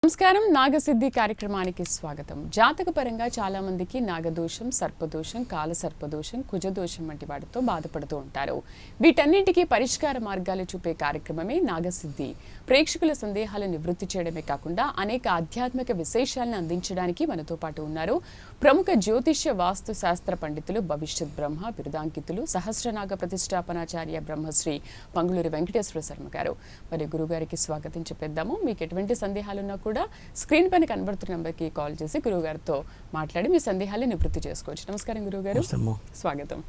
నమస్కారం. నాగసిద్ధి కార్యక్రమానికి స్వాగతం. జాతకపరంగా చాలా మందికి నాగదోషం, సర్పదోషం, కాల సర్పదోషం, కుజదోషం వంటి వాటితో బాధపడుతూ ఉంటారు. వీటన్నింటికీ పరిష్కార మార్గాలు చూపే కార్యక్రమమే నాగసిద్ధి. ప్రేక్షకుల సందేహాలను నివృత్తి చేయడమే కాకుండా అనేక ఆధ్యాత్మిక విశేషాలను అందించడానికి మనతో పాటు ఉన్నారు ప్రముఖ జ్యోతిష్య వాస్తు శాస్త్ర పండితులు, భవిష్యత్ బ్రహ్మ బిరుదాంకితులు, సహస్రనాగ ప్రతిష్టాపనాచార్య బ్రహ్మశ్రీ పంగులూరి వెంకటేశ్వర శర్మ గారు. మరి గురుగారికి స్వాగతం చెప్పేద్దాము. మీకు ఎటువంటి సందేహాలున్నా కూడా స్క్రీన్ పైన కనబడుతున్న నెంబర్కి కాల్ చేసి గురుగారితో మాట్లాడి మీ సందేహాలు నివృత్తి చేసుకోవచ్చు. నమస్కారం గురుగారు, స్వాగతం.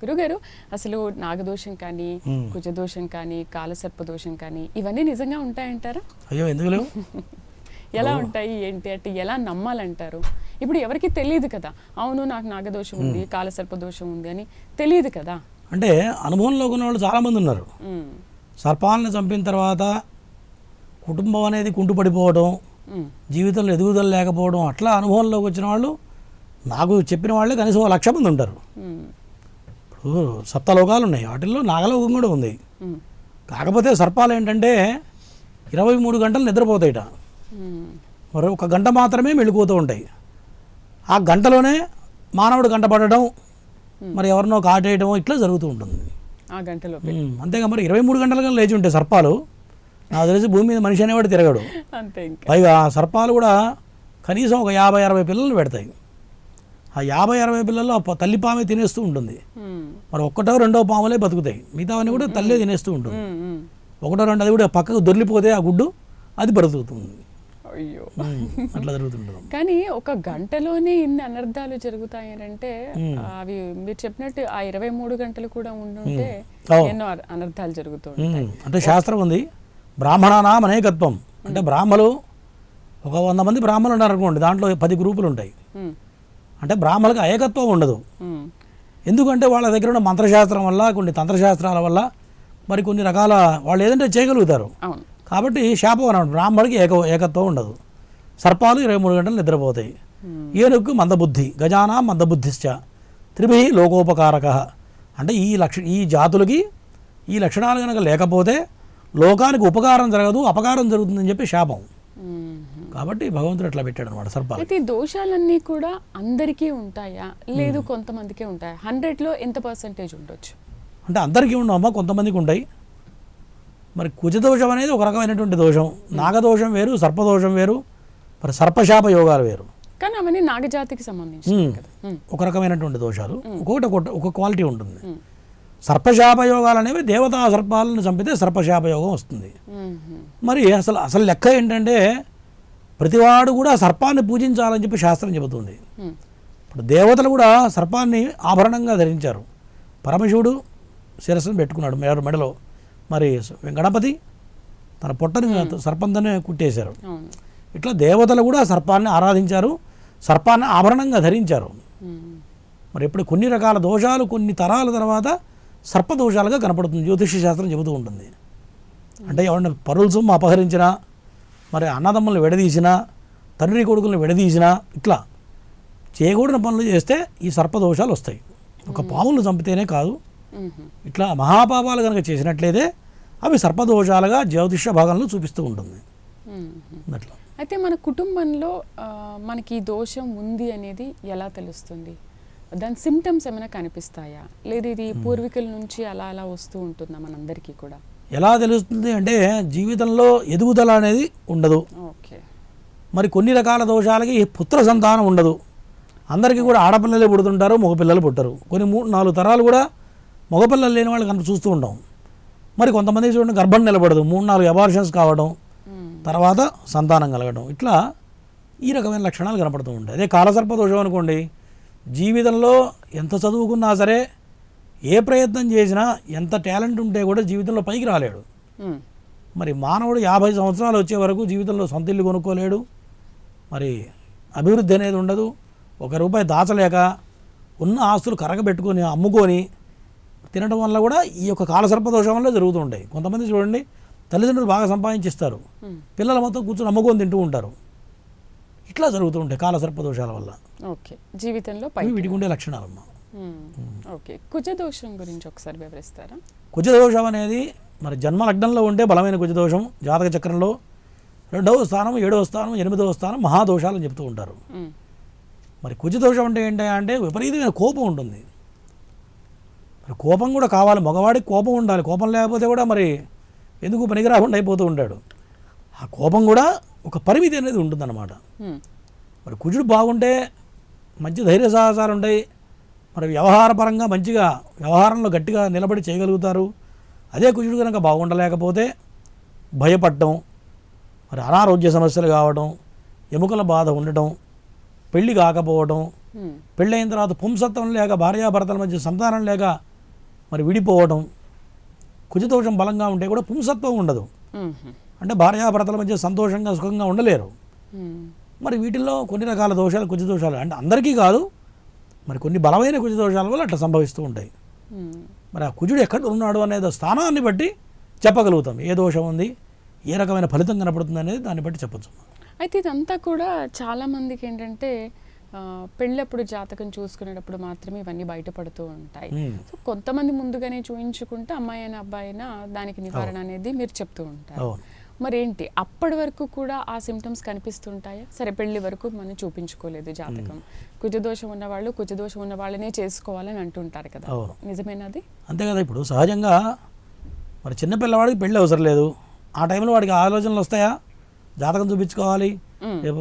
గురుగారు, అసలు నాగదోషం కానీ, కుజదోషం కానీ, కాలసర్పదోషం కానీ ఇవన్నీ నిజంగా ఉంటాయంటారా? అయ్యో, ఎందుకు ఎలా ఉంటాయి ఏంటి అంటే ఎలా నమ్మాలంటారు? ఇప్పుడు ఎవరికి తెలియదు కదా, అవును నాకు నాగదోషం ఉంది, కాలసర్పదోషం ఉంది అని తెలియదు కదా. అంటే అనుభవంలో ఉన్న వాళ్ళు చాలామంది ఉన్నారు. సర్పాలను చంపిన తర్వాత కుటుంబం అనేది కుంటుపడిపోవడం, జీవితంలో ఎదుగుదల లేకపోవడం, అట్లా అనుభవంలోకి వచ్చిన వాళ్ళు నాకు చెప్పిన వాళ్ళే కనీసం 1,00,000 మంది ఉంటారు. ఇప్పుడు సప్తలోకాలు ఉన్నాయి, వాటిల్లో నాగలోకం కూడా ఉంది. కాకపోతే సర్పాలు ఏంటంటే 23 గంటలు నిద్రపోతాయిట, మరి 1 గంట మాత్రమే మెళుకుతూ ఉంటాయి. ఆ గంటలోనే మానవుడు కంటపడటం, మరి ఎవరినో కాటేయడం ఇట్లా జరుగుతూ ఉంటుంది ఆ గంటలో. అంతేగా, మరి 23 గంటలుగా లేచి ఉంటాయి సర్పాలు. నాకు తెలిసి భూమి మీద మనిషి అనేవాడు తిరగడు. పైగా సర్పాలు కూడా కనీసం ఒక 50-60 పిల్లలు పెడతాయి. ఆ 50-60 పిల్లల్లో తల్లి పామే తినేస్తూ ఉంటుంది. మరి 1-2 పాములే బతుకుతాయి, మిగతావన్నీ కూడా తల్లే తినేస్తూ ఉంటుంది. 1-2 అది కూడా పక్కకు దొర్లిపోతే ఆ గుడ్డు అది బ్రతుకుతుంది. అయ్యో, అట్లా జరుగుతుంటుంది. కానీ 1 గంటలోనే ఇన్ని అనర్థాలు జరుగుతాయనంటే అవి మీరు చెప్పినట్టు ఆ 23 గంటలు కూడా ఉండుంటే ఎన్నో అనర్థాలు జరుగుతూ ఉంటాయి. అంటే శాస్త్రం ఉంది, బ్రాహ్మణానాం అనేకత్వం. అంటే బ్రాహ్మలు ఒక 100 మంది బ్రాహ్మణులు ఉన్నారు అనుకోండి, దాంట్లో 10 గ్రూపులు ఉంటాయి. అంటే బ్రాహ్మణులకు ఏకత్వం ఉండదు. ఎందుకంటే వాళ్ళ దగ్గర ఉన్న మంత్రశాస్త్రం వల్ల, కొన్ని తంత్రశాస్త్రాల వల్ల, మరి కొన్ని రకాల వాళ్ళు ఏదంటే చేయగలుగుతారు. కాబట్టి శాపం అన్నాడు, బ్రాహ్మడికి ఏకత్వం ఉండదు. సర్పాలు 23 గంటలు నిద్రపోతాయి. ఏనుగుకు మందబుద్ధి, గజానా మందబుద్ధిశ్చ త్రిభి లోకోపకారక. అంటే ఈ జాతులకి ఈ లక్షణాలు కనుక లేకపోతే లోకానికి ఉపకారం జరగదు, అపకారం జరుగుతుందని చెప్పి శాపం. కాబట్టి భగవంతుడు అట్లా పెట్టాడు అనమాట సర్పాలు. అయితే దోషాలన్నీ కూడా అందరికీ ఉంటాయా, లేదు కొంతమందికే ఉంటాయా? 100లో ఎంత % ఉండొచ్చు? అంటే అందరికీ ఉండవమ్మా, కొంతమందికి ఉంటాయి. మరి కుజదోషం అనేది ఒక రకమైనటువంటి దోషం, నాగదోషం వేరు, సర్పదోషం వేరు, మరి సర్పశాప యోగాలు వేరు. కానీ అవన్నీ నాగజాతికి సంబంధించి ఒక రకమైనటువంటి దోషాలు, ఒక క్వాలిటీ ఉంటుంది. సర్పశాప యోగాలు అనేవి దేవతా సర్పాలను చంపితే సర్పశాప యోగం వస్తుంది. మరి అసలు లెక్క ఏంటంటే ప్రతివాడు కూడా సర్పాన్ని పూజించాలని చెప్పి శాస్త్రం చెబుతుంది. ఇప్పుడు దేవతలు కూడా సర్పాన్ని ఆభరణంగా ధరించారు. పరమశివుడు శిరస్సును పెట్టుకున్నాడు మెడలో, మరి గణపతి తన పొట్టని సర్పంతోనే కుట్టేశారు. ఇట్లా దేవతలు కూడా సర్పాన్ని ఆరాధించారు, సర్పాన్ని ఆభరణంగా ధరించారు. మరి ఇప్పుడు కొన్ని రకాల దోషాలు కొన్ని తరాల తర్వాత సర్పదోషాలుగా కనపడుతుంది, జ్యోతిష్య శాస్త్రం చెబుతూ ఉంటుంది. అంటే ఎవరిని పరుల సొమ్ము అపహరించినా, మరి అన్నదమ్ములను విడదీసినా, తండ్రి కొడుకులను విడదీసినా, ఇట్లా చేయకూడని పనులు చేస్తే ఈ సర్పదోషాలు వస్తాయి. ఒక పాములను చంపితేనే కాదు, ఇట్లా మహాపాపాలు కనుక చేసినట్లయితే అవి సర్పదోషాలుగా జ్యోతిష్య భాగంలో చూపిస్తూ ఉంటుంది. అట్లా అయితే మన కుటుంబంలో మనకి దోషం ఉంది అనేది ఎలా తెలుస్తుంది? దాని సిమ్టమ్స్ ఏమైనా కనిపిస్తాయా, లేదు ఇది పూర్వీకుల నుంచి అలా అలా వస్తూ ఉంటుందా మనందరికీ కూడా? ఎలా తెలుస్తుంది అంటే జీవితంలో ఎదుగుదల అనేది ఉండదు. మరి కొన్ని రకాల దోషాలకి పుత్ర సంతానం ఉండదు. అందరికీ కూడా ఆడపిల్లలే పుడుతుంటారు, మగపిల్లలు పుట్టరు. కొన్ని 3-4 తరాలు కూడా మగపిల్లలు లేని వాళ్ళు కనుక చూస్తూ ఉంటాం. మరి కొంతమంది చూడండి గర్భం నిలబడదు, 3-4 అబార్షన్స్ కావడం, తర్వాత సంతానం కలగడం, ఇట్లా ఈ రకమైన లక్షణాలు కనపడుతూ ఉంటాయి. అదే కాలసర్ప దోషం అనుకోండి, జీవితంలో ఎంత చదువుకున్నా సరే, ఏ ప్రయత్నం చేసినా, ఎంత టాలెంట్ ఉంటే కూడా జీవితంలో పైకి రాలేడు. మరి మానవుడు 50 సంవత్సరాలు వచ్చే వరకు జీవితంలో సొంత ఇల్లు కొనుక్కోలేడు, మరి అభివృద్ధి అనేది ఉండదు. ₹1 దాచలేక ఉన్న ఆస్తులు కరగబెట్టుకొని అమ్ముకొని తినడం వల్ల కూడా ఈ యొక్క కాలసర్పదోషం వల్ల జరుగుతూ ఉంటాయి. కొంతమంది చూడండి తల్లిదండ్రులు బాగా సంపాదించిస్తారు, పిల్లలు మొత్తం కూర్చొని అమ్ముకొని తింటూ ఉంటారు. ఇట్లా జరుగుతూ ఉంటాయి కాలసర్పదోషాల వల్ల. జీవితంలో వీటికి ఉండే లక్షణాలమ్మా. కుజదోషం గురించి ఒకసారి వివరిస్తారా? కుజదోషం అనేది మరి జన్మ లగ్నంలో ఉంటే బలమైన కుజదోషం, జాతక చక్రంలో రెండవ స్థానం, 7వ స్థానం, 8వ స్థానం మహాదోషాలు అని చెప్తూ ఉంటారు. మరి కుజదోషం అంటే ఏంటి అంటే విపరీతమైన కోపం ఉంటుంది. మరి కోపం కూడా కావాలి, మగవాడికి కోపం ఉండాలి. కోపం లేకపోతే కూడా మరి ఎందుకు పనికిరాకుండా అయిపోతూ ఉంటాడు. ఆ కోపం కూడా ఒక పరిమితి అనేది ఉంటుందన్నమాట. మరి కుజుడు బాగుంటే మంచి ధైర్య సాహసాలు ఉంటాయి. మరి వ్యవహారపరంగా మంచిగా వ్యవహారంలో గట్టిగా నిలబడి చేయగలుగుతారు. అదే కుజుడు కనుక బాగుండలేకపోతే భయపడటం, మరి అనారోగ్య సమస్యలు కావడం, ఎముకల బాధ ఉండటం, పెళ్లి కాకపోవడం, పెళ్ళైన తర్వాత పుంసత్వం లేక భార్యాభర్తల మధ్య సంతానం లేక మరి విడిపోవడం. కుజదోషం బలంగా ఉంటే కూడా పుంసత్వం ఉండదు, అంటే భార్యాభర్తల మధ్య సంతోషంగా సుఖంగా ఉండలేరు. మరి వీటిల్లో కొన్ని రకాల దోషాలు కుజదోషాలు, అంటే అందరికీ కాదు, మరి కొన్ని బలమైన కుజదోషాల వల్ల అట్లా సంభవిస్తూ ఉంటాయి. మరి ఆ కుజుడు ఎక్కడ ఉన్నాడు అనేది స్థానాన్ని బట్టి చెప్పగలుగుతాం ఏ దోషం ఉంది, ఏ రకమైన ఫలితం కనపడుతుంది అనేది దాన్ని బట్టి చెప్పచ్చు. అయితే ఇదంతా కూడా చాలామందికి ఏంటంటే పెళ్ళప్పుడు జాతకం చూసుకునేటప్పుడు మాత్రమే ఇవన్నీ బయటపడుతూ ఉంటాయి. సో కొంతమంది ముందుగానే చూయించుకుంటే అమ్మాయి అయినా అబ్బాయి అయినా దానికి నివారణ అనేది మీరు చెప్తూ ఉంటారు. మరేంటి అప్పటి వరకు కూడా ఆ సిమ్టమ్స్ కనిపిస్తుంటాయా? సరే పెళ్లి వరకు మనం చూపించుకోలేదు జాతకం, కుజదోషం ఉన్నవాళ్ళు కుజదోషం ఉన్న వాళ్ళనే చేసుకోవాలని అంటుంటారు కదా, నిజమేనాది? అంతే కదా. ఇప్పుడు సహజంగా మరి చిన్నపిల్లవాడికి పెళ్ళి అవసరం లేదు, ఆ టైంలో వాడికి ఆలోచనలు వస్తాయా జాతకం చూపించుకోవాలి,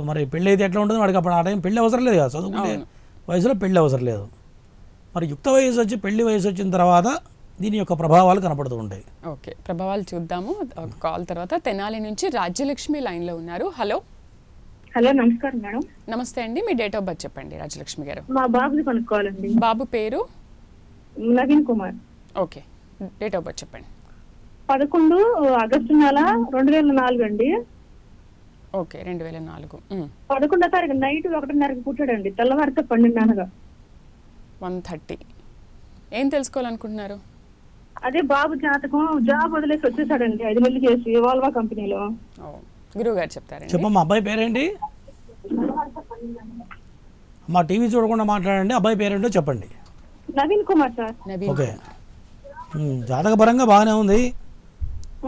మరి పెళ్ళి అయితే ఎట్లా ఉంటుంది వాడికి అప్పుడు ఆ టైం పెళ్ళి అవసరం లేదు కదా, చదువుకునే వయసులో పెళ్ళి అవసరం లేదు. మరి యుక్త వయసు వచ్చి పెళ్లి వయసు వచ్చిన తర్వాత దీని యొక్క ప్రభావాలు కనపడుతూ ఉంటాయి. ఓకే, ప్రభావాలు చూద్దాము కాల్ తర్వాత. తెనాలి నుంచి రాజ్యలక్ష్మి లైన్లో ఉన్నారు. హలో. హలో, నమస్కారం మేడం. నమస్తే అండి, మీ డేట్ ఆఫ్ బర్త్ చెప్పండి రాజ్యలక్ష్మి గారు. మా బాబుని కనుక్కోవాలండి. బాబు పేరు? Naveen Kumar. Okay, date of birth చెప్పండి. 11 ఆగస్టు నెల 2004 అండి. ఓకే, 2004. 11వ తారీఖు నైట్ 1:30కి పుట్టాడండి, తెల్లవారితో 12:30. 1:30. ఏం తెలుసుకోవాలనుకుంటున్నారు? అదే బాబు జాతకం, జాబ్ వదిలేసి వచ్చేసాడండి 5 నెలలు చేసి వాల్వా కంపెనీలో. గురువు గారు చెప్తారండి. చెప్పమ్మా, అబ్బాయి పేరేంటి? మా టీవీ చూడకుండా మాట్లాడండి, అబ్బాయి పేరేంటో చెప్పండి. నవీన్ కుమార్ సార్. ఓకే, జాతకపరంగా బాగానే ఉంది,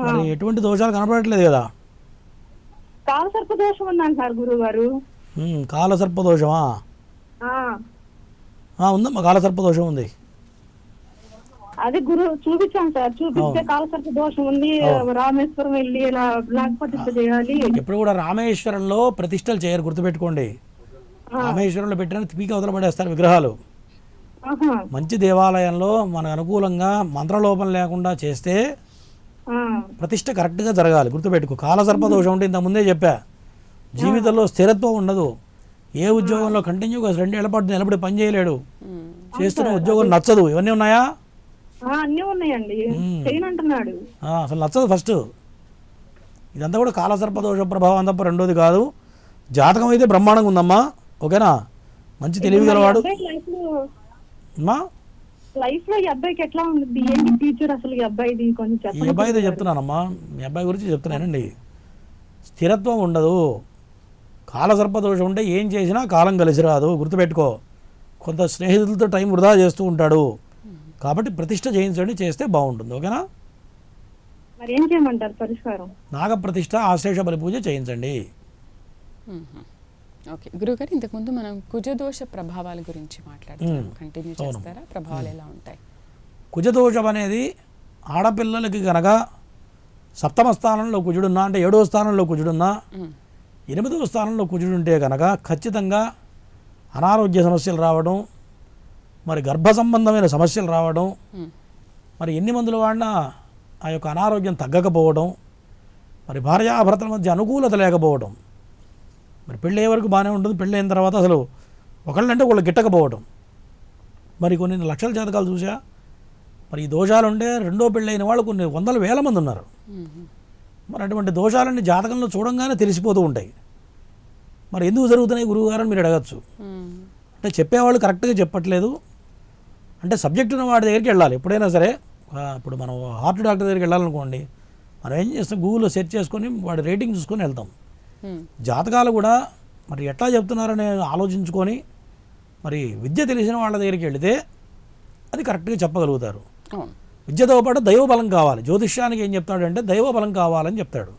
మరి ఎటువంటి దోషాలు కనపడట్లేదు కదా? కాలసర్ప దోషం ఉందండి సార్ గురువు గారు. కాలసర్ప దోషమా? ఉందమ్మా, కాలసర్ప దోషం ఉంది. అదే గురు చూపించాం సార్, చూపిస్తే కాలసర్ప దోషం ఉంది, రామేశ్వరం వెళ్ళి ఇలా బ్లాక్ ప్రతిష్ఠ చేయాలి. ఎప్పుడు కూడా రామేశ్వరంలో ప్రతిష్టలు చేయరు, గుర్తుపెట్టుకోండి. రామేశ్వరంలో పెట్టిన పీక అవతల పడేస్తారు విగ్రహాలు. మంచి దేవాలయంలో మనకు అనుకూలంగా మంత్రలోపం లేకుండా చేస్తే ప్రతిష్ట కరెక్ట్గా జరగాలి, గుర్తుపెట్టుకో. కాలసర్ప దోషం ఉంటే ఇంత ముందే చెప్పా, జీవితంలో స్థిరత్వం ఉండదు, ఏ ఉద్యోగంలో కంటిన్యూగా 2 ఏళ్ల పాటు నిలబడి పని చేయలేడు, చేస్తున్న ఉద్యోగం నచ్చదు. ఇవన్నీ ఉన్నాయా? అన్నీ ఉన్నాయండి, చేయనంటున్నాడు. అసలు నచ్చదు ఫస్ట్. ఇదంతా కూడా కాలసర్ప దోష ప్రభావం తప్ప రెండోది కాదు. జాతకం అయితే బ్రహ్మాండంగా ఉందమ్మా, ఓకేనా? మంచి తెలివి గలవాడు. లైఫ్ లో ఈ అబ్బాయికి ఎట్లా ఉంది, ఏంటి ఫ్యూచర్ అసలు ఈ అబ్బాయిది కొంచెం చెప్పండి. ఈ అబ్బాయితో చెప్తున్నానమ్మా, మీ అబ్బాయి గురించి చెప్తున్నానండి. స్థిరత్వం ఉండదు, కాలసర్ప దోషం ఉంటే ఏం చేసినా కాలం కలిసి రాదు, గుర్తుపెట్టుకో. కొంత స్నేహితులతో టైం వృధా చేస్తూ ఉంటాడు, కాబట్టి ప్రతిష్ట చేయించండి, చేస్తే బాగుంటుంది, ఓకేనా? మరి ఏం చేయమంటారు పరిష్కారం? నాగప్రతిష్ఠ, ఆశ్లేష బలి పూజ చేయించండి. ఓకే గురుగారు, ఇంతకుముందు మనం కుజదోష ప్రభావాల గురించి మాట్లాడుతున్నాం, కంటిన్యూ చేస్తారా? ప్రభావాలు ఎలా ఉంటాయి? కుజదోషం అనేది ఆడపిల్లలకి కనుక 7వ స్థానంలో కుజుడున్నా, అంటే 7వ స్థానంలో కుజుడున్నా, 8వ స్థానంలో కుజుడుంటే కనుక ఖచ్చితంగా అనారోగ్య సమస్యలు రావడం, మరి గర్భ సంబంధమైన సమస్యలు రావడం, మరి ఎన్ని మందులు వాడినా ఆ యొక్క అనారోగ్యం తగ్గకపోవడం, మరి భార్యాభర్తల మధ్య అనుకూలత లేకపోవడం, మరి పెళ్ళయ్యే వరకు బాగానే ఉంటుంది, పెళ్ళైన తర్వాత అసలు ఒకళ్ళంటే ఒకళ్ళు గిట్టకపోవడం. మరి కొన్ని లక్షల జాతకాలు చూసా, మరి ఈ దోషాలు ఉంటే రెండో పెళ్ళైన వాళ్ళు కొన్ని 100,000 మంది ఉన్నారు. మరి అటువంటి దోషాలన్నీ జాతకంలో చూడంగానే తెలిసిపోతూ ఉంటాయి. మరి ఎందుకు జరుగుతున్నాయి గురువు గారని మీరు అడగచ్చు. అంటే చెప్పేవాళ్ళు కరెక్ట్గా చెప్పట్లేదు, అంటే సబ్జెక్ట్ ఉన్న వాడి దగ్గరికి వెళ్ళాలి ఎప్పుడైనా సరే. ఇప్పుడు మనం హార్ట్ డాక్టర్ దగ్గరికి వెళ్ళాలనుకోండి, మనం ఏం చేస్తాం, గూగుల్లో సెర్చ్ చేసుకొని వాడి రేటింగ్ చూసుకొని వెళ్తాం. జాతకాలు కూడా మరి ఎట్లా చెప్తున్నారని ఆలోచించుకొని మరి విద్య తెలిసిన వాళ్ళ దగ్గరికి వెళితే అది కరెక్ట్గా చెప్పగలుగుతారు. విద్యతో పాటు దైవబలం కావాలి. జ్యోతిష్యానికి ఏం చెప్తాడంటే దైవబలం కావాలని చెప్తాడు.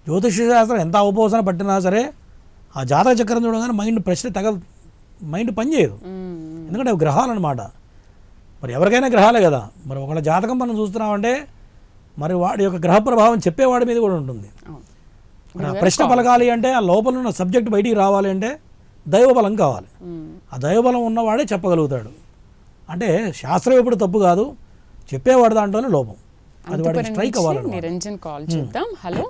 జ్యోతిష్య శాస్త్రం ఎంత అవపోసన పట్టినా సరే ఆ జాతక చక్రం చూడగానే మైండ్ పనిచేయదు. ఎందుకంటే అవి గ్రహాలు అనమాట. మరి ఎవరికైనా గ్రహాలే కదా. మరి ఒకళ్ళ జాతకం మనం చూస్తున్నామంటే మరి వాడి యొక్క గ్రహ ప్రభావం చెప్పేవాడి మీద కూడా ఉంటుంది. మరి ఆ ప్రశ్న పలకాలి అంటే ఆ లోపల ఉన్న సబ్జెక్ట్ బయటికి రావాలి అంటే దైవబలం కావాలి. ఆ దైవబలం ఉన్నవాడే చెప్పగలుగుతాడు. అంటే శాస్త్రం ఎప్పుడు తప్పు కాదు, చెప్పేవాడు దాంట్లోనే లోపం. అది వాడికి స్ట్రైక్ అవ్వాలి. నిరంజన్ కాల్ చేద్దాం. హలో,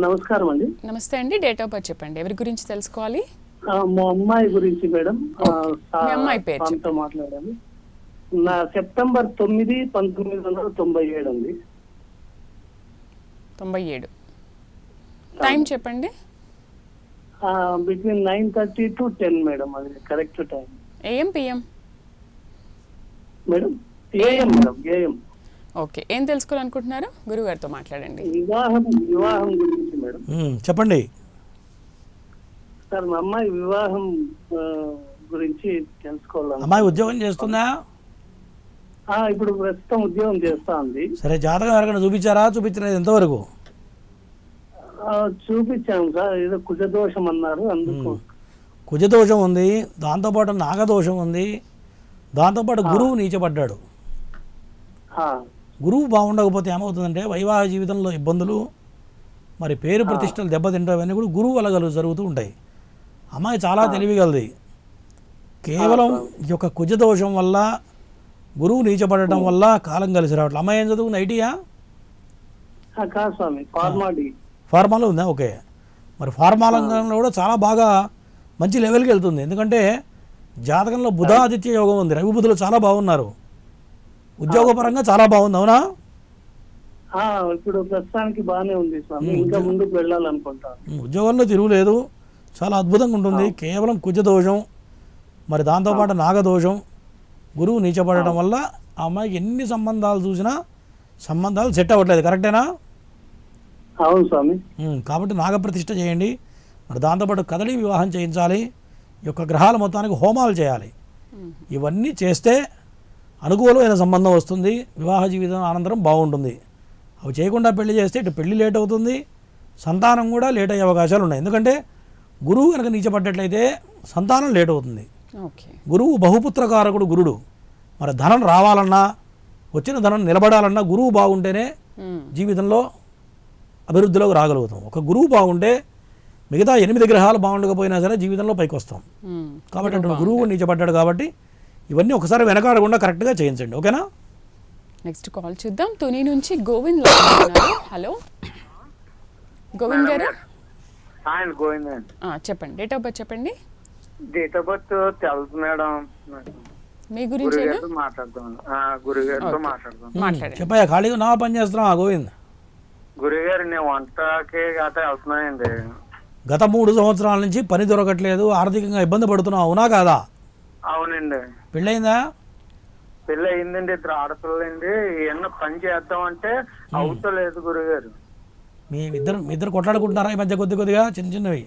నమస్కారం అండి. నమస్తే అండి. డేట్ ఆఫ్ బర్త్ చెప్పండి. ఎవరి గురించి తెలుసుకోవాలి? మా అమ్మాయి గురించి మేడం. మీ అమ్మాయి పేరు తనతో మాట్లాడాను. నా సెప్టెంబర్ 9, 1997 అండి. 97. టైం చెప్పండి. Between 9:30 to 10 madam. అది correct time. AM PM? Madam AM madam, AM. Okay, ఏం తెలుసుకోవాలనుకుంటున్నారు? గురుగారితో మాట్లాడండి. వివాహం గురించి మేడం. చెప్పండి సార్, మా అమ్మాయి వివాహం గురించి తెలుసుకోవాలి. అమ్మాయి ఉద్యోగం చేస్తుందా? ఇప్పుడు ప్రస్తుతం ఉద్యోగం చేస్తా ఉంది. సరే, జాతకం ఎవరికైనా చూపించలేదు ఎంతవరకు? చూపించాము సార్, ఏదో కుజదోషం అన్నారు, అందుకు. కుజదోషం ఉంది, దాంతోపాటు నాగదోషం ఉంది, దాంతోపాటు గురువు నీచపడ్డాడు. గురువు బాగుండకపోతే ఏమవుతుందంటే వైవాహిక జీవితంలో ఇబ్బందులు, మరి పేరు ప్రతిష్టలు దెబ్బతింటాం, అవన్నీ కూడా గురువు వల్ల జరుగుతూ ఉంటాయి. అమ్మాయి చాలా తెలివిగలది. కేవలం ఈ యొక్క కుజదోషం వల్ల, గురువు నీచపడటం వల్ల కాలం కలిసి రావట్లేదు. అమ్మాయి ఏం చదువుకుంది? ఐటీయా? ఫార్మాలో ఉందా? ఓకే. మరి ఫార్మా రంగంలో కూడా చాలా బాగా మంచి లెవెల్కి వెళ్తుంది. ఎందుకంటే జాతకంలో బుధాదిత్య యోగం ఉంది, రవి బుధులు చాలా బాగున్నారు. ఉద్యోగపరంగా చాలా బాగుంది, అవునా? ఇప్పుడు ప్రస్తుతానికి బాగానే ఉంది స్వామి, ఇంకా ముందుకు వెళ్ళాలనుకుంటాను. ఉద్యోగంలో తిరుగులేదు, చాలా అద్భుతంగా ఉంటుంది. కేవలం కుజదోషం, మరి దాంతోపాటు నాగదోషం, గురువు నీచపడటం వల్ల ఆ అమ్మాయికి ఎన్ని సంబంధాలు చూసినా సంబంధాలు సెట్ అవ్వట్లేదు. కరెక్టేనా? అవును స్వామి. కాబట్టి నాగప్రతిష్ఠ చేయండి. మరి దాంతోపాటు కదలి వివాహం చేయించాలి. ఈ యొక్క గ్రహాల మొత్తానికి హోమాలు చేయాలి. ఇవన్నీ చేస్తే అనుకూలమైన సంబంధం వస్తుంది, వివాహ జీవితం అనంతరం బాగుంటుంది. అవి చేయకుండా పెళ్లి చేస్తే ఇటు పెళ్లి లేట్ అవుతుంది, సంతానం కూడా లేట్ అయ్యే అవకాశాలు ఉన్నాయి. ఎందుకంటే గురువు కనుక నీచపడ్డట్లయితే సంతానం లేట్ అవుతుంది. గురువు బహుపుత్రకారకుడు గురుడు. మరి ధనం రావాలన్నా, వచ్చిన ధనం నిలబడాలన్నా గురువు బాగుంటేనే జీవితంలో అభివృద్ధిలోకి రాగలుగుతాం. ఒక గురువు బాగుంటే మిగతా 8 గ్రహాలు బాగుండకపోయినా సరే జీవితంలో పైకి వస్తాం. కాబట్టి అటు గురువు నీచపడ్డాడు. కాబట్టి ఇవన్నీ ఒకసారి వెనకాడకుండా కరెక్ట్గా చేయించండి, ఓకేనా? నెక్స్ట్ కాల్ చూద్దాం. తుని నుంచి గోవింద్. హలో గోవింద్ గారు. చెప్పండి, డేట్ ఆఫ్ బర్త్ చెప్పండి. డేట్ ఆఫ్ బర్త్ తెలుసు మేడం. మీ గురించి మాట్లాడతాను. చెప్పయ్యా, ఖాళీగా నా పని చేస్తున్నావా గోవింద్? గురుగారు, నేను వంటకి గత వెళ్తున్నానండి. గత 3 సంవత్సరాల నుంచి పని దొరకట్లేదు, ఆర్థికంగా ఇబ్బంది పడుతున్నావు, అవునా కాదా? అవునండి. పెళ్ళయిందా? పెళ్ళి అయిందండి, 2 ఆడపిల్లలండి. ఏమన్నా పని చేద్దామంటే అవుతలేదు గురుగారు. మీ ఇద్దరు కొట్లాడుకుంటున్నారా ఈ మధ్య? కొద్దిగా చిన్నవి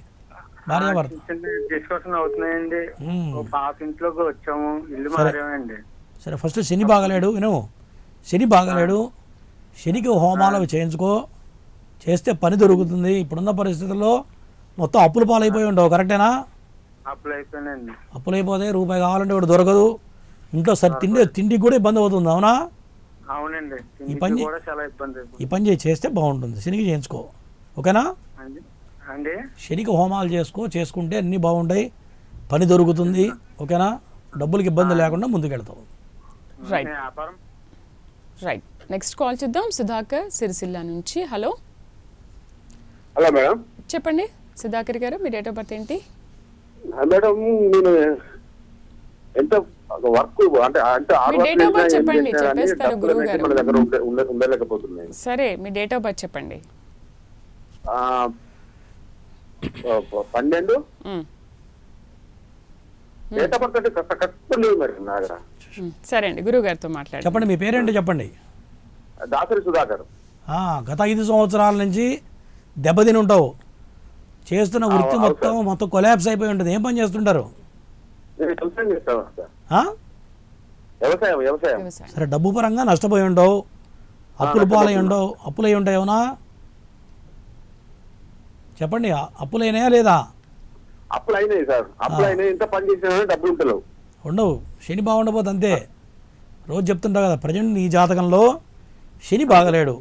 భార్య భర్త డిస్కషన్ అవుతున్నాయండి. పాత ఇంట్లోకి వచ్చాము, ఇల్లు మారామండి. సరే, ఫస్ట్ శని బాగలేడు, శని బాగలేడు. శనికి హోమాలు చేయించుకో, చేస్తే పని దొరుకుతుంది. ఇప్పుడున్న పరిస్థితుల్లో మొత్తం అప్పుల పాలైపోయి ఉండవు, కరెక్టేనా? అప్పులైపోతే రూపాయి కావాలంటే ఒకటి దొరకదు. ఇంట్లో తిండికి కూడా ఇబ్బంది అవుతుంది, అవునా? అవునండి. ఈ పని చేస్తే బాగుంటుంది. శనికి చేయించుకో, ఓకేనా? శనికి హోమాలు చేసుకుంటే అన్నీ బాగుంటాయి, పని దొరుకుతుంది, ఓకేనా? డబ్బులకి ఇబ్బంది లేకుండా ముందుకెళ్తావు. రైట్. నెక్స్ట్ కాల్ చూద్దాం. సుధాకర్ సిరిసిల్ల నుంచి. హలో మేడం, చెప్పండి సుధాకర్ గారు, మీ డేట్ ఆఫ్ బర్త్ ఏంటి? మేడం, నేను ఎంత వర్క్ అంటే మీ డేట్ ఆఫ్ బర్త్ చెప్పండి, చెప్పేస్తారు గురువు గారు. ఉండలేకపోతున్నాయి. సరే, మీ డేట్ ఆఫ్ బర్త్ చెప్పండి. 12 డేట్ ఆఫ్ బర్త్ అంటే కరెక్ట్ లేదు మరి నా దగ్గర. సరే అండి, గురువు గారితో మాట్లాడండి. చెప్పండి, మీ పేరేంటి చెప్పండి. దాసరి సుధాకర్. గత 5 సంవత్సరాల నుంచి దెబ్బతిని ఉంటావు. చేస్తున్న వృత్తి మొత్తం కొలాప్స్ అయిపోయి ఉంటుంది. ఏం పని చేస్తుంటారు? సరే, డబ్బు పరంగా నష్టపోయి ఉండవు, అప్పులై ఉంటాయి, అవునా? చెప్పండి, అప్పులు అయినాయా లేదా? అప్పులు అయినాయి సార్, అప్పులు అయినాయి. ఎంత పని చేసినా డబ్బులు ఉంటలేవు. ఉండవు. శని బాగుండబోతే అంతే. రోజు చెప్తుంటా కదా, ప్రజెంట్ ఈ జాతకంలో శని బాగలేడు.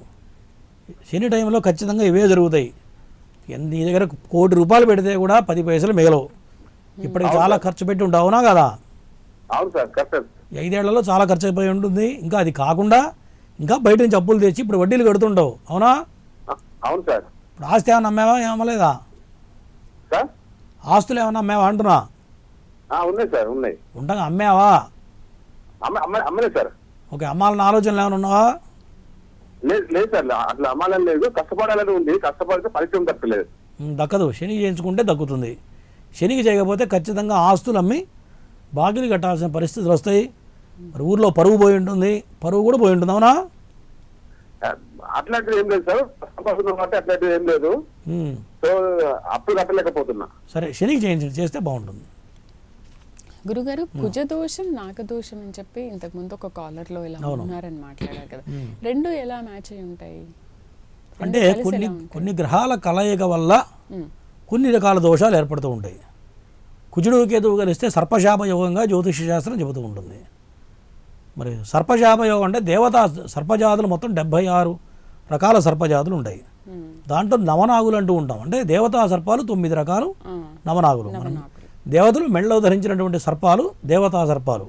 శని టైంలో ఖచ్చితంగా ఇవే జరుగుతాయి. నీ దగ్గర 1 కోటి రూపాయలు పెడితే కూడా 10 పైసలు మిగలవు. ఇప్పటికి చాలా ఖర్చు పెట్టి ఉంటావు, అవునా కదా? అవును సార్, కరెక్ట్. 5 ఏళ్లలో చాలా ఖర్చు అయిపోయి ఉంటుంది. ఇంకా అది కాకుండా ఇంకా బయట నుంచి అప్పులు తెచ్చి ఇప్పుడు వడ్డీలు కడుతుంటావు, అవునా? అవును సార్. ఇప్పుడు ఆస్తి ఏమన్నా అమ్మావా, ఏమలేదా? సార్ ఆస్తులు ఏమన్నా అమ్మావా అంటున్నా? ఉన్నాయి సార్, ఉన్నాయి. ఉండగా అమ్మావా? అమ్మలేదు సార్. ఓకే, అమ్మాలని ఆలోచనలు ఏమైనా ఉన్నావా? లేదు సార్, అట్లా అమ్మాలని లేదు. కష్టపడాలని ఉంది, కష్టపడితే ఫలితం దక్కలేదు. దక్కదు. శని చేయించుకుంటే దక్కుతుంది. శనికి చేయకపోతే ఖచ్చితంగా ఆస్తులు అమ్మి బాకీలు కట్టాల్సిన పరిస్థితులు వస్తాయి. మరి ఊర్లో పరువు పోయి ఉంటుంది, పరువు కూడా పోయి ఉంటుంది, అవునా? అట్లాంటిది ఏం లేదు సార్, కష్టపడుతున్నాం అంటే అట్లాంటిది ఏం లేదు. సో అప్పులు కట్టలేకపోతున్నా. సరే, శనికి చేస్తే బాగుంటుంది. గురుగారు, కుజదోషం నాగదోషం అని చెప్పి ఇంతకు ముందు ఒక కాలర్ లో ఇలా ఉన్నారని మాట్లాడారు కదా, రెండు ఎలా మ్యాచ్ అయి ఉంటాయి? అంటే కొన్ని గ్రహాల కలయిక వల్ల కొన్ని రకాల దోషాలు ఏర్పడుతూ ఉంటాయి. కుజుడు కేతువు కలిస్తే సర్పశాప యోగంగా జ్యోతిష శాస్త్రం చెబుతూ ఉంటుంది. మరి సర్పశాప యోగం అంటే దేవతా సర్పజాతులు మొత్తం 76 రకాల సర్పజాతులు ఉంటాయి. దాంట్లో నవనాగులు అంటూ ఉంటాం. అంటే దేవతా సర్పాలు 9 రకాలు నవనాగులు. దేవతలు మెళ్ళలో ధరించినటువంటి సర్పాలు దేవతా సర్పాలు.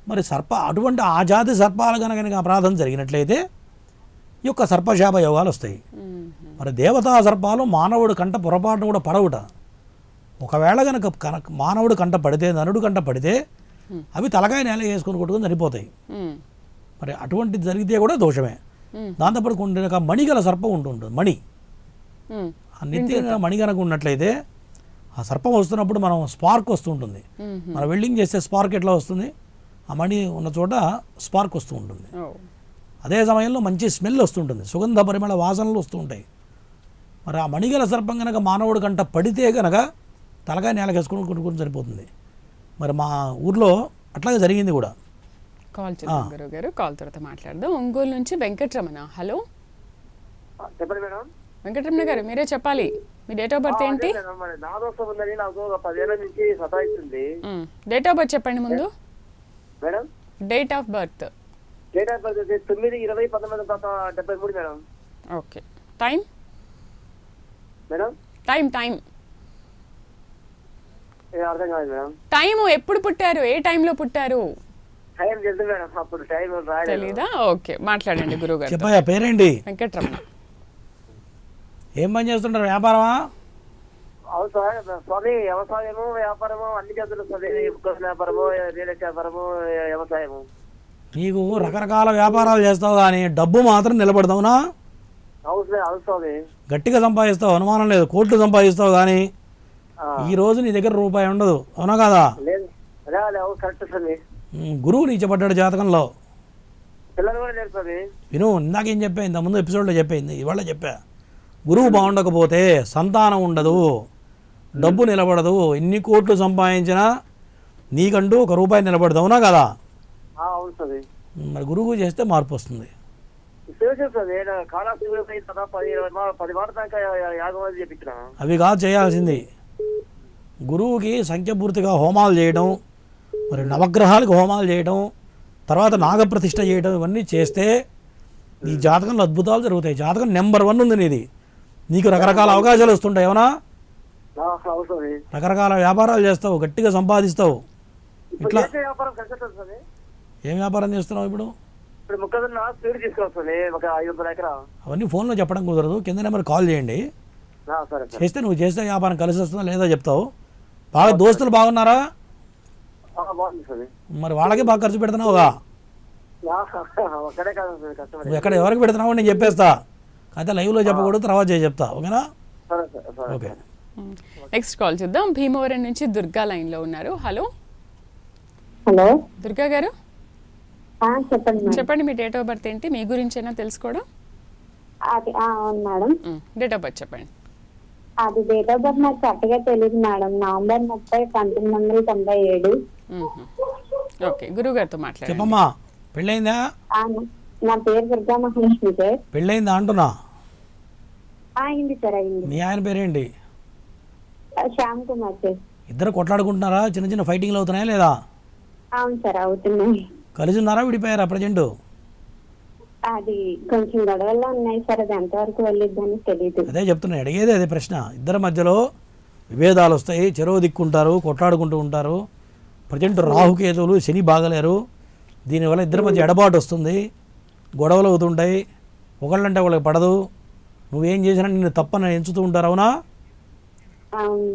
మరి అటువంటి ఆ జాతి సర్పాలు కనుక అపరాధం జరిగినట్లయితే ఈ యొక్క సర్పశాప యోగాలు వస్తాయి. మరి దేవతా సర్పాలు మానవుడి కంట పొరపాటును కూడా పడవుట. ఒకవేళ కనుక మానవుడు కంట పడితే, నరుడు కంట పడితే అవి తలకాయ నేల వేసుకొని కొట్టుకొని చనిపోతాయి. మరి అటువంటిది జరిగితే కూడా దోషమే. దాంతోపాటు కొన్ని రకాల మణిగల సర్పం ఉంటుంది. మణి ఆ నెత్తి మణి కనుక ఉన్నట్లయితే ఆ సర్పం వస్తున్నప్పుడు మనం స్పార్క్ వస్తుంటుంది. మనం వెల్డింగ్ చేస్తే స్పార్క్ ఎట్లా వస్తుంది, ఆ మణి ఉన్న చోట స్పార్క్ వస్తూ ఉంటుంది. అదే సమయంలో మంచి స్మెల్ వస్తుంటుంది, సుగంధ పరిమళ వాసనలు వస్తూ ఉంటాయి. మరి ఆ మణిగల సర్పం కనుక మానవుడి కంట పడితే కనుక తలకాయ నేలకేసుకొని కొట్టుకొని సరిపోతుంది. మరి మా ఊర్లో అట్లాగే జరిగింది కూడా. కాల్ చేద్దాం గురువు గారు, కాల్ తర్వాత మాట్లాడదాం. ఒంగోలు నుంచి వెంకటరమణ. హలో చెప్పండి మేడం. వెంకటరమణ గారు, మీరే చెప్పాలి. మీ డేట్ ఆఫ్ బర్త్ ఏంటి? నాదోషం ఉందని నాకు 10 ఏళ్ల నుంచి సతాయిస్తుంది. డేట్ ఆఫ్ బర్త్ చెప్పండి ముందు. Madam date of birth 9/9/1973 madam. Okay. Time madam time అర్థం కాదు మేడం. టైం ఎప్పుడు పుట్టారు, ఏ టైంలో పుట్టారు? టైం తెలుసు మేడం, అప్పుడు టైం తెలీదా? ఓకే, మాట్లాడండి గురువు గారు. చెప్పయ్యా, పేరేంటి? వెంకటరమణ. ఏం పని చేస్తుంటారు, వ్యాపారమా? అవును సార్, స్వామి వ్యవసాయము వ్యాపారము అన్ని చేస్తున్నారు స్వామి. వ్యాపారము, రియల్ ఎస్టేట్ వ్యాపారము, వ్యవసాయము. నీకు రకరకాల వ్యాపారాలు చేస్తావు కానీ డబ్బు మాత్రం నిలబడతావునా? అవును స్వామి. గట్టిగా సంపాదిస్తావు, అనుమానం లేదు. కోట్లు సంపాదిస్తావు కానీ ఈ రోజు నీ దగ్గర రూపాయి ఉండదు, అవునా కదా? కరెక్ట్ స్వామి. గురువు నీచబడ్డాడు జాతకంలో. పిల్లలు కూడా లేరు స్వామి. విను, ఇందాకేం చెప్పా, ఇంత ముందు ఎపిసోడ్లో చెప్పింది, ఇవాళ చెప్పా. గురువు బాగుండకపోతే సంతానం ఉండదు, డబ్బు నిలబడదు. ఎన్ని కోట్లు సంపాదించినా నీకంటూ 1 రూపాయి నిలబడదు, అవునా కదా? అవును స్వామి. మరి గురువు చేస్తే మార్పు వస్తుంది. అవి కాదు చేయాల్సింది. గురువుకి సంఖ్యపూర్తిగా హోమాలు చేయడం, మరి నవగ్రహాలకు హోమాలు చేయడం, తర్వాత నాగప్రతిష్ఠ చేయడం, ఇవన్నీ చేస్తే నీ జాతకంలో అద్భుతాలు జరుగుతాయి. జాతకం నెంబర్ 1 ఉంది నీది. నీకు రకరకాల అవకాశాలు వస్తుంటాయి, అవునా? రకరకాల వ్యాపారాలు చేస్తావు, గట్టిగా సంపాదిస్తావు. ఇట్లా ఏం వ్యాపారం చేస్తున్నావు ఇప్పుడు? అవన్నీ ఫోన్లో చెప్పడం కుదరదు, కింద నెంబర్ కాల్ చేయండి. చేస్తే నువ్వు చేస్తే వ్యాపారం కలిసి వస్తుందా లేదా చెప్తావు. బాగా దోస్తులు బాగున్నారా? మరి వాళ్ళకి బాగా ఖర్చు పెడుతున్నావుగా. నువ్వు ఎక్కడ ఎవరికి పెడుతున్నావు నేను చెప్పేస్తా, అయితే లైవ్లో చెప్పకూడదు, తర్వాత చెప్తా, ఓకేనా? ఓకే. నెక్స్ట్ కాల్ చూద్దాం. భీమవరం నుంచి దుర్గా లైన్ లో ఉన్నారు. హలో హలో దుర్గా గారు, చెప్పండి. చెప్పండి మీ డేట్ ఆఫ్ బర్త్ ఏంటి, మీ గురించేనా తెలుసుకోవడం? అవును మేడం. డేట్ ఆఫ్ బర్త్ చెప్పండి. అది డేట్ ఆఫ్ బర్త్ నాకు కరెక్ట్గా తెలియదు మేడం. నవంబర్ 30, 1997. ఓకే, గురువు గారితో మాట్లాడండి. చెప్పమ్మా, పెళ్ళైందా? నా పేరు దుర్గా మహాలక్ష్మి సార్. పెళ్ళైందా అంటున్నా? అయింది సార్, అయింది. మీ ఆయన పేరేంటి? శ్యామ్ కుమార్ సార్. ఇద్దరు కొట్లాడుకుంటున్నారా? చిన్న చిన్న ఫైటింగ్లు అవుతున్నాయా లేదా? అవును సార్, అవుతున్నాయి. కలిసి ఉన్నారా, విడిపోయారా ప్రజెంట్? అది కొంచెం గొడవల్లో ఉన్నాయి సార్, అది ఎంతవరకు వెళ్ళిద్దని తెలియదు. అదే చెప్తున్నా, అడిగేది అదే ప్రశ్న. ఇద్దరి మధ్యలో విభేదాలు వస్తాయి, చెరువు దిక్కుంటారు, కొట్లాడుకుంటూ ఉంటారు. ప్రజెంట్ రాహుకేతువులు, శని బాగలేరు. దీనివల్ల ఇద్దరి మధ్య ఎడబాటు వస్తుంది, గొడవలు అవుతుంటాయి, ఒకళ్ళంటే వాళ్ళకి పడదు. నువ్వేం చేసినా నిన్ను తప్పని ఎంచుతూ ఉంటారు, అవునా? అవును.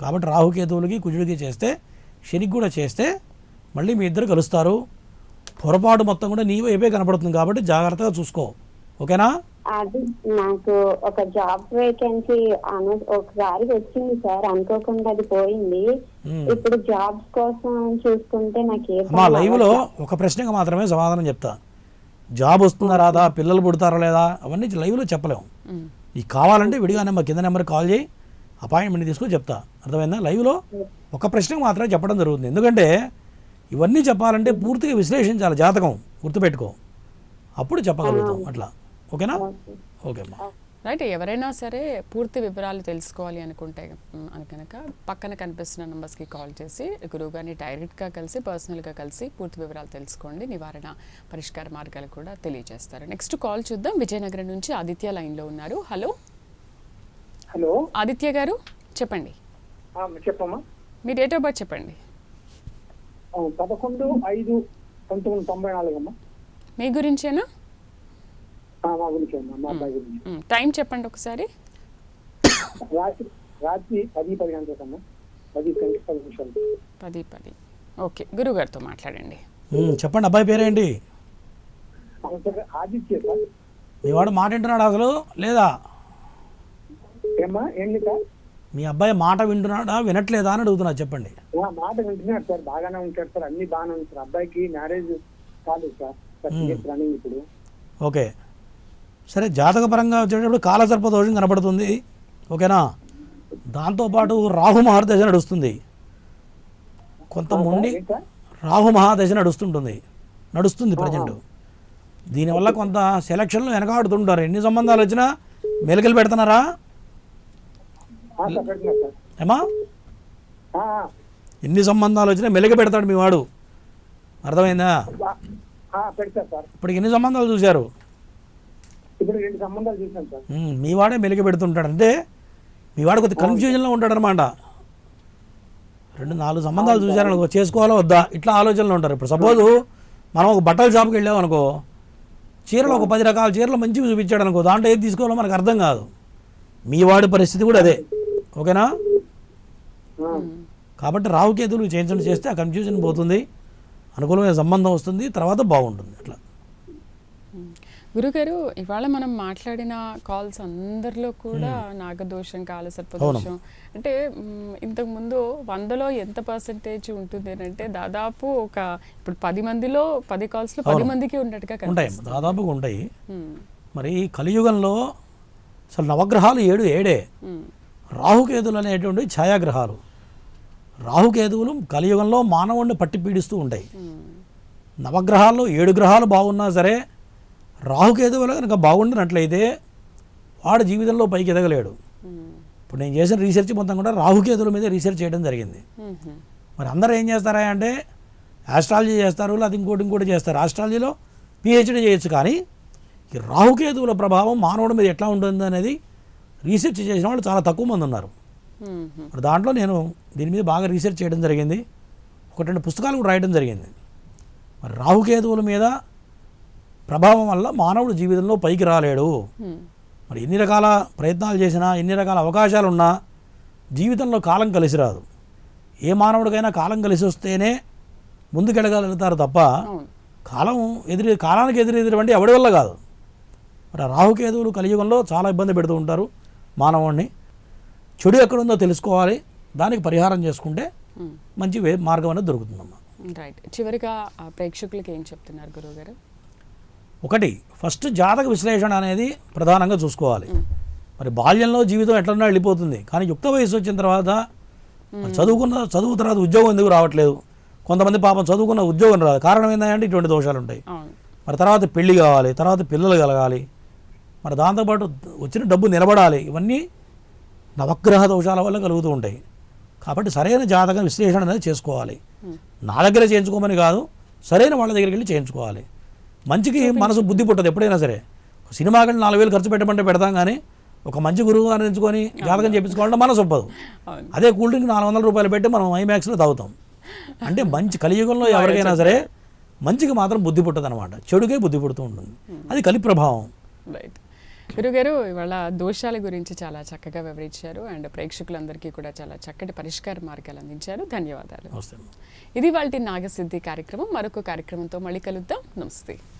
కాబట్టి రాహుకేతువులకి కుజుడికి చేస్తే, శనికి కూడా చేస్తే మళ్ళీ మీ ఇద్దరు కలుస్తారు. పొరపాటు మొత్తం కూడా నీ వైపే కనపడుతుంది కాబట్టి జాగ్రత్తగా చూసుకో, ఓకేనా? అది నాకు ఒక జాబ్ వేకెన్సీ ఒకసారి వచ్చింది సార్, అనుకోకుండా అది పోయింది. ఇప్పుడు జాబ్స్ కోసం చూసుకుంటే నాకు మా లైవ్లో ఒక ప్రశ్నకు మాత్రమే సమాధానం చెప్తా. జాబ్ వస్తుందా రాదా, పిల్లలు పుడతారా లేదా, అవన్నీ లైవ్లో చెప్పలేము. నీకు కావాలంటే విడిగానే మా కింద నెంబర్కి కాల్ చేయి, అపాయింట్మెంట్ తీసుకొని చెప్తా, అర్థమైందా? లైవ్లో ఒక ప్రశ్నకు మాత్రమే చెప్పడం జరుగుతుంది. ఎందుకంటే ఇవన్నీ చెప్పాలంటే పూర్తిగా విశ్లేషించాలి జాతకం, గుర్తుపెట్టుకో, అప్పుడు చెప్పగలుగుతాం అట్లా, ఓకేనా? ఓకే అమ్మా. రైట్. ఎవరైనా సరే పూర్తి వివరాలు తెలుసుకోవాలి అనుకుంటే కనుక పక్కన కనిపిస్తున్న నంబర్స్కి కాల్ చేసి గురువుగారిని డైరెక్ట్గా కలిసి పర్సనల్గా కలిసి పూర్తి వివరాలు తెలుసుకోండి. నివారణ పరిష్కార మార్గాలు కూడా తెలియజేస్తారు. నెక్స్ట్ కాల్ చూద్దాం. విజయనగరం నుంచి ఆదిత్య లైన్లో ఉన్నారు. హలో హలో ఆదిత్య గారు, చెప్పండి. చెప్పమ్మా. మీ డేట్ ఆఫ్ బర్త్ చెప్పండి. 11/5/1994 అమ్మా. మీ గురించేనా? మా గురించి అమ్మా, మా అబ్బాయి గురించి. టైం చెప్పండి ఒకసారి. రాత్రి 10:10 గంటలకమ్మా, 10 నిమిషాలు. 10:10. ఓకే, గురుగారితో మాట్లాడండి. చెప్పండి, అబ్బాయి పేరేంటి? ఆదిత్య సార్. మీ వాడు మాట వింటున్నాడు అసలు లేదా? ఏమ్మా, ఏంటి సార్? మీ అబ్బాయి మాట వింటున్నాడా వినట్లేదా అని అడుగుతున్నా, చెప్పండి. మాట వింటున్నాడు సార్, బాగానే ఉంటాడు సార్, అన్ని బాగానే ఉంది సార్. అబ్బాయికి మ్యారేజ్ కాలేదు సార్, రన్నింగ్ ఇప్పుడు. ఓకే, సరే. జాతకపరంగా వచ్చేటప్పుడు కాలసర్ప దోషం కనపడుతుంది, ఓకేనా? దాంతోపాటు రాహు మహాదశ నడుస్తుంది. కొంత మొండి రాహు మహాదశ నడుస్తుంది ప్రజెంట్. దీనివల్ల కొంత సెలక్షన్లు వెనకాడుతుంటారు. ఎన్ని సంబంధాలు వచ్చినా మెలికలు పెడుతున్నారా ఏమా? ఎన్ని సంబంధాలు వచ్చినా మెలిక పెడతాడు మీ వాడు, అర్థమైందా? ఇప్పటికి ఎన్ని సంబంధాలు చూశారు? ఇప్పుడు 2 సంబంధాలు చూసాను సార్. మీ వాడే మెలిక పెడుతుంటాడు, అంటే మీ వాడు కొద్దిగా కన్ఫ్యూజన్లో ఉంటాడు అనమాట. 2-4 సంబంధాలు చూశారనుకో, చేసుకోవాలా వద్దా ఇట్లా ఆలోచనలు ఉంటారు. ఇప్పుడు సపోజు మనం ఒక బట్టల షాప్కి వెళ్ళాం అనుకో, చీరలు ఒక 10 రకాల చీరలు మంచివి చూపించాడు అనుకో, దాంట్లో ఏది తీసుకోవాలో మనకు అర్థం కాదు. మీ వాడి పరిస్థితి కూడా అదే, ఓకేనా? కాబట్టి రాహుకేతువులు చేంజ్ చేస్తే ఆ కన్ఫ్యూజన్ పోతుంది, అనుకూలమైన సంబంధం వస్తుంది, తర్వాత బాగుంటుంది అట్లా. గురుగారు, ఇవాళ మనం మాట్లాడిన కాల్స్ అందరిలో కూడా నాగదోషం, కాలసర్పదోషం అంటే ఇంతకు ముందు 100లో ఎంత పర్సెంటేజ్ ఉంటుంది అంటే దాదాపు ఒక ఇప్పుడు 10 మందిలో 10 కాల్స్లో 10 మందికి ఉన్నట్టుగా ఉంటాయి, దాదాపుగా ఉంటాయి. మరి కలియుగంలో అసలు నవగ్రహాలు 7 రాహుకేతువులు అనేటువంటి ఛాయాగ్రహాలు. రాహుకేతువులు కలియుగంలో మానవుడిని పట్టి పీడిస్తూ ఉంటాయి. నవగ్రహాల్లో 7 గ్రహాలు బాగున్నా సరే రాహుకేతువులు కనుక బాగుండినట్లయితే వాడు జీవితంలో పైకి ఎదగలేడు. ఇప్పుడు నేను చేసిన రీసెర్చ్ మొత్తం కూడా రాహుకేతువుల మీద రీసెర్చ్ చేయడం జరిగింది. మరి అందరూ ఏం చేస్తారా అంటే ఆస్ట్రాలజీ చేస్తారు, లేదా ఇంకోటి చేస్తారు. ఆస్ట్రాలజీలో పిహెచ్డీ చేయొచ్చు, కానీ ఈ రాహుకేతువుల ప్రభావం మానవుడి మీద ఎట్లా ఉంటుంది అనేది రీసెర్చ్ చేసిన వాళ్ళు చాలా తక్కువ మంది ఉన్నారు. మరి దాంట్లో నేను దీని మీద బాగా రీసెర్చ్ చేయడం జరిగింది, 1-2 పుస్తకాలు కూడా రాయడం జరిగింది. మరి రాహుకేతువుల మీద ప్రభావం వల్ల మానవుడు జీవితంలో పైకి రాలేడు. మరి ఎన్ని రకాల ప్రయత్నాలు చేసినా, ఎన్ని రకాల అవకాశాలు ఉన్నా జీవితంలో కాలం కలిసి రాదు. ఏ మానవుడికైనా కాలం కలిసి వస్తేనే ముందుకెళ్ళగలుగుతారు తప్ప కాలానికి ఎదురెదురు ఎవడి వల్ల కాదు. మరి రాహుకేతువులు కలియుగంలో చాలా ఇబ్బంది పెడుతూ ఉంటారు మానవుడిని. చెడు ఎక్కడుందో తెలుసుకోవాలి, దానికి పరిహారం చేసుకుంటే మంచి మార్గం అనేది దొరుకుతుందమ్మా. రైట్. చివరిగా ప్రేక్షకులకి ఏం చెప్తున్నారు గురువుగారు? ఒకటి, ఫస్ట్ జాతక విశ్లేషణ అనేది ప్రధానంగా చూసుకోవాలి. మరి బాల్యంలో జీవితం ఎట్లన్నా వెళ్ళిపోతుంది, కానీ యుక్త వయసు వచ్చిన తర్వాత చదువు తర్వాత ఉద్యోగం ఎందుకు రావట్లేదు? కొంతమంది పాపం చదువుకున్న ఉద్యోగం రాదు, కారణం ఏంటంటే ఇటువంటి దోషాలు ఉంటాయి. మరి తర్వాత పెళ్లి కావాలి, తర్వాత పిల్లలు కలగాలి, మరి దాంతోపాటు వచ్చిన డబ్బు నిలబడాలి. ఇవన్నీ నవగ్రహ దోషాల వల్ల కలుగుతూ ఉంటాయి. కాబట్టి సరైన జాతక విశ్లేషణ అనేది చేసుకోవాలి. నా దగ్గర చేయించుకోమని కాదు, సరైన వాళ్ళ దగ్గరికి వెళ్ళి చేయించుకోవాలి. మంచికి మనసు బుద్ధి పుట్టదు ఎప్పుడైనా సరే. సినిమా కంటే 4,000 ఖర్చు పెట్టమంటే పెడతాం, కానీ ఒక మంచి గురువు గారిని ఎంచుకొని జాతకం చేయించుకోవాలంటే మనసు ఒప్పదు. అదే కూల్ డ్రింక్ 400 రూపాయలు పెట్టి మనం ఐమాక్స్లో తాగుతాం. అంటే మంచి కలియుగంలో ఎవరికైనా సరే మంచికి మాత్రం బుద్ధి పుట్టదు అనమాట, చెడుకే బుద్ధి పుడుతూ ఉంటుంది. అది కలి ప్రభావం. రైట్ గురుగారు, ఇవాళ దోషాల గురించి చాలా చక్కగా వివరించారు అండ్ ప్రేక్షకులందరికీ కూడా చాలా చక్కటి పరిష్కార మార్గాలు అందించారు. ధన్యవాదాలు. నమస్తే. ఇది వాళ్ళ నాగసిద్ధి కార్యక్రమం. మరొక కార్యక్రమంతో మళ్ళీ కలుద్దాం. నమస్తే.